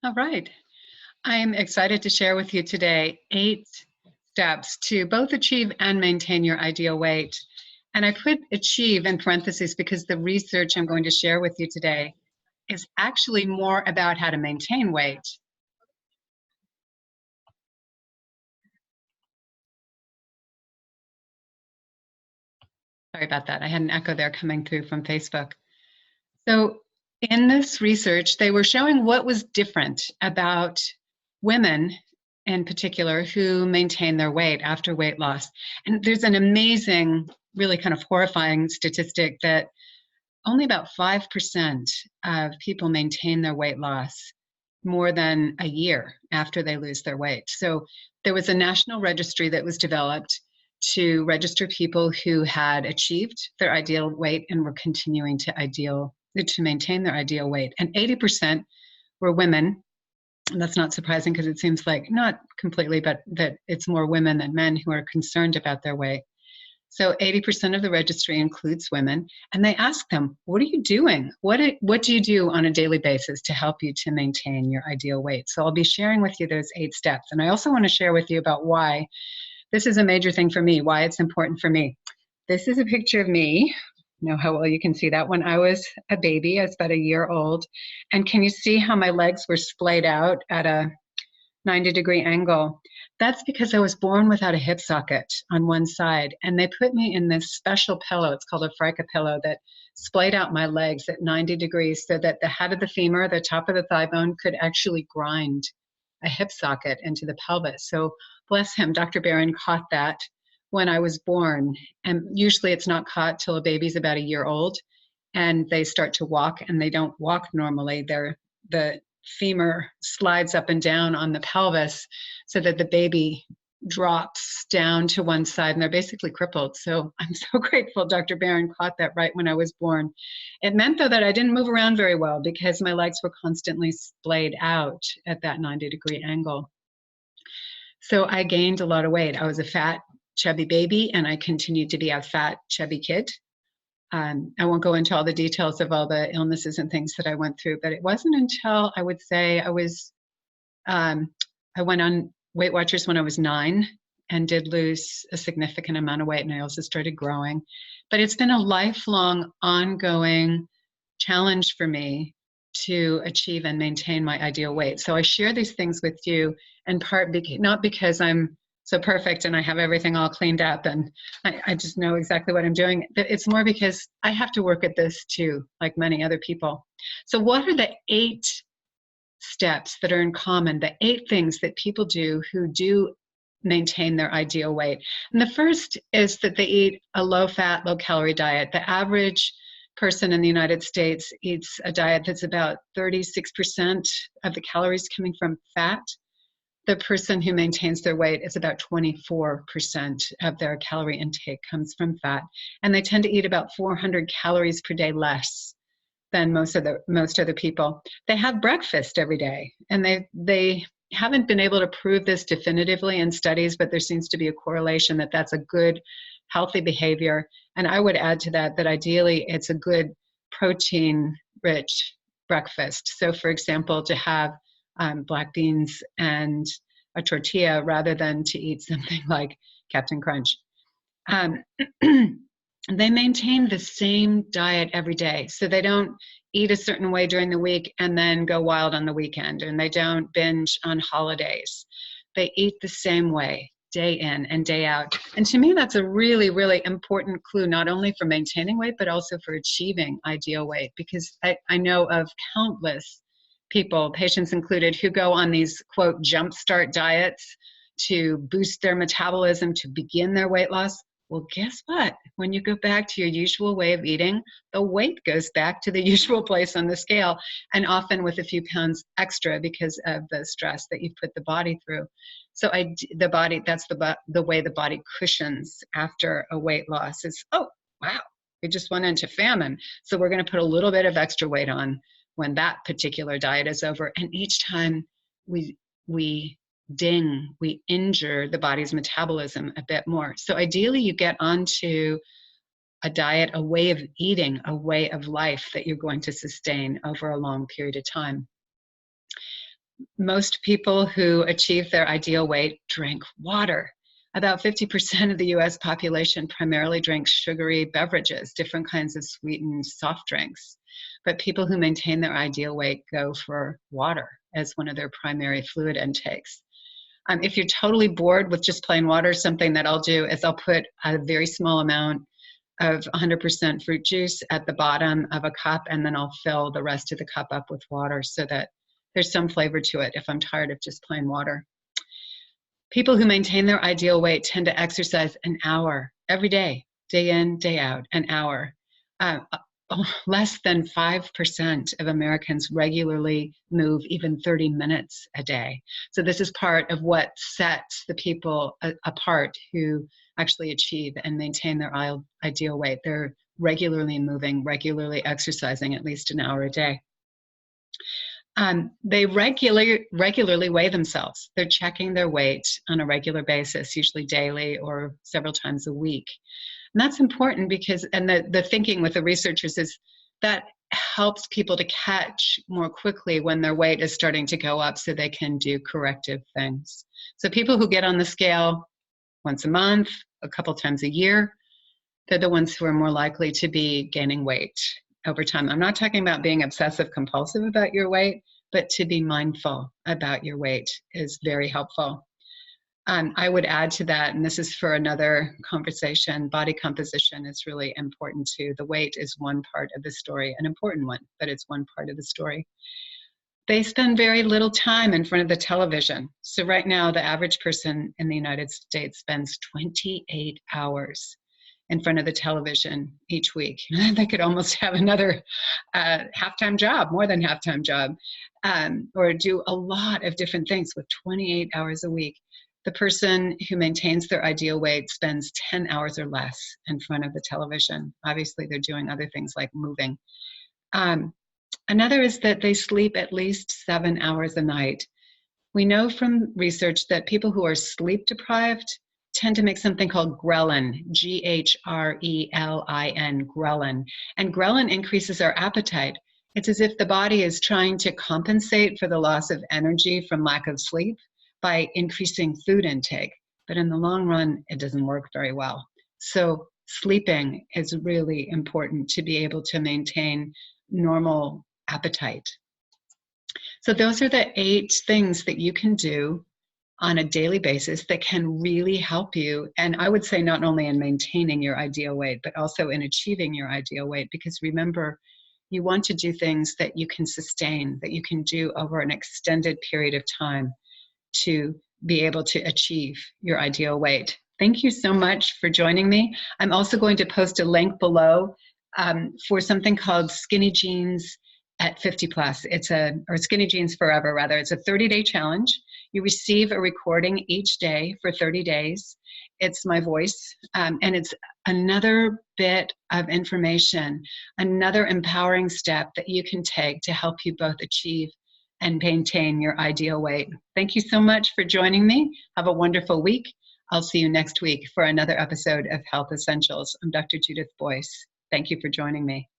All right. I'm excited to share with you today 8 steps to both achieve and maintain your ideal weight. And I put achieve in parentheses because the research I'm going to share with you today is actually more about how to maintain weight. Sorry about that. I had an echo there coming through from Facebook. So in this research, they were showing what was different about women in particular who maintain their weight after weight loss. And there's an amazing, really kind of horrifying statistic that only about 5% of people maintain their weight loss more than a year after they lose their weight. So there was a national registry that was developed to register people who had achieved their ideal weight and were continuing to maintain their ideal weight. And 80% were women. And that's not surprising because it seems like not completely, but that it's more women than men who are concerned about their weight. So 80% of the registry includes women, and they ask them, what are you doing? What do you do on a daily basis to help you to maintain your ideal weight? So I'll be sharing with you those 8 steps. And I also want to share with you about why this is a major thing for me, why it's important for me. This is a picture of me. You know how well you can see that when I was a baby. I was about a year old. And can you see how my legs were splayed out at a 90-degree angle? That's because I was born without a hip socket on one side, and they put me in this special pillow. It's called a FRICA pillow that splayed out my legs at 90 degrees so that the head of the femur, the top of the thigh bone, could actually grind a hip socket into the pelvis. So bless him, Dr. Barron caught that when I was born. And usually it's not caught till a baby's about a year old and they start to walk, and they don't walk normally. The femur slides up and down on the pelvis so that the baby drops down to one side and they're basically crippled. So I'm so grateful Dr. Barron caught that right when I was born. It meant though that I didn't move around very well because my legs were constantly splayed out at that 90-degree angle. So I gained a lot of weight. I was a fat, chubby baby, and I continued to be a fat, chubby kid. I won't go into all the details of all the illnesses and things that I went through, but it wasn't until I would say I went on Weight Watchers when I was 9 and did lose a significant amount of weight, and I also started growing. But it's been a lifelong, ongoing challenge for me to achieve and maintain my ideal weight. So I share these things with you in part not because I'm so perfect and I have everything all cleaned up and I just know exactly what I'm doing. It's more because I have to work at this too, like many other people. So what are the 8 steps that are in common, the 8 things that people do who do maintain their ideal weight? And the first is that they eat a low-fat, low-calorie diet. The average person in the United States eats a diet that's about 36% of the calories coming from fat. The person who maintains their weight is about 24% of their calorie intake comes from fat. And they tend to eat about 400 calories per day less than most other people. They have breakfast every day, and they haven't been able to prove this definitively in studies, but there seems to be a correlation that that's a good, healthy behavior. And I would add to that ideally it's a good protein-rich breakfast. So for example, to have black beans and a tortilla rather than to eat something like Captain Crunch. They maintain the same diet every day. So they don't eat a certain way during the week and then go wild on the weekend, and they don't binge on holidays. They eat the same way day in and day out. And to me, that's a really, really important clue, not only for maintaining weight, but also for achieving ideal weight, because I know of countless people, patients included, who go on these, quote, jumpstart diets to boost their metabolism, to begin their weight loss. Well, guess what? When you go back to your usual way of eating, the weight goes back to the usual place on the scale, and often with a few pounds extra because of the stress that you've put the body through. So that's the way the body cushions after a weight loss is, oh, wow, we just went into famine. So we're going to put a little bit of extra weight on when that particular diet is over. And each time we injure the body's metabolism a bit more. So ideally you get onto a diet, a way of eating, a way of life that you're going to sustain over a long period of time. Most people who achieve their ideal weight drink water. About 50% of the US population primarily drinks sugary beverages, different kinds of sweetened soft drinks. But people who maintain their ideal weight go for water as one of their primary fluid intakes. If you're totally bored with just plain water, something that I'll do is I'll put a very small amount of 100% fruit juice at the bottom of a cup, and then I'll fill the rest of the cup up with water so that there's some flavor to it if I'm tired of just plain water. People who maintain their ideal weight tend to exercise an hour every day, day in, day out, an hour. Less than 5% of Americans regularly move even 30 minutes a day. So this is part of what sets the people apart who actually achieve and maintain their ideal weight. They're regularly moving, regularly exercising at least an hour a day. They regularly weigh themselves. They're checking their weight on a regular basis, usually daily or several times a week. And that's important because, and the thinking with the researchers is that helps people to catch more quickly when their weight is starting to go up so they can do corrective things. So people who get on the scale once a month, a couple times a year, they're the ones who are more likely to be gaining weight over time. I'm not talking about being obsessive compulsive about your weight, but to be mindful about your weight is very helpful. I would add to that, and this is for another conversation, body composition is really important too. The weight is one part of the story, an important one, but it's one part of the story. They spend very little time in front of the television. So right now, the average person in the United States spends 28 hours in front of the television each week. They could almost have another half-time job, more than half-time job, or do a lot of different things with 28 hours a week. The person who maintains their ideal weight spends 10 hours or less in front of the television. Obviously, they're doing other things like moving. Another is that they sleep at least 7 hours a night. We know from research that people who are sleep deprived tend to make something called ghrelin, G-H-R-E-L-I-N, ghrelin. And ghrelin increases our appetite. It's as if the body is trying to compensate for the loss of energy from lack of sleep by increasing food intake. But in the long run, it doesn't work very well. So sleeping is really important to be able to maintain normal appetite. So those are the 8 things that you can do on a daily basis that can really help you. And I would say not only in maintaining your ideal weight, but also in achieving your ideal weight. Because remember, you want to do things that you can sustain, that you can do over an extended period of time to be able to achieve your ideal weight. Thank you so much for joining me. I'm also going to post a link below for something called Skinny Jeans at 50 plus. Or Skinny Jeans Forever, rather. It's a 30-day challenge. You receive a recording each day for 30 days. It's my voice, and it's another bit of information, another empowering step that you can take to help you both achieve and maintain your ideal weight. Thank you so much for joining me. Have a wonderful week. I'll see you next week for another episode of Health Essentials. I'm Dr. Judith Boice. Thank you for joining me.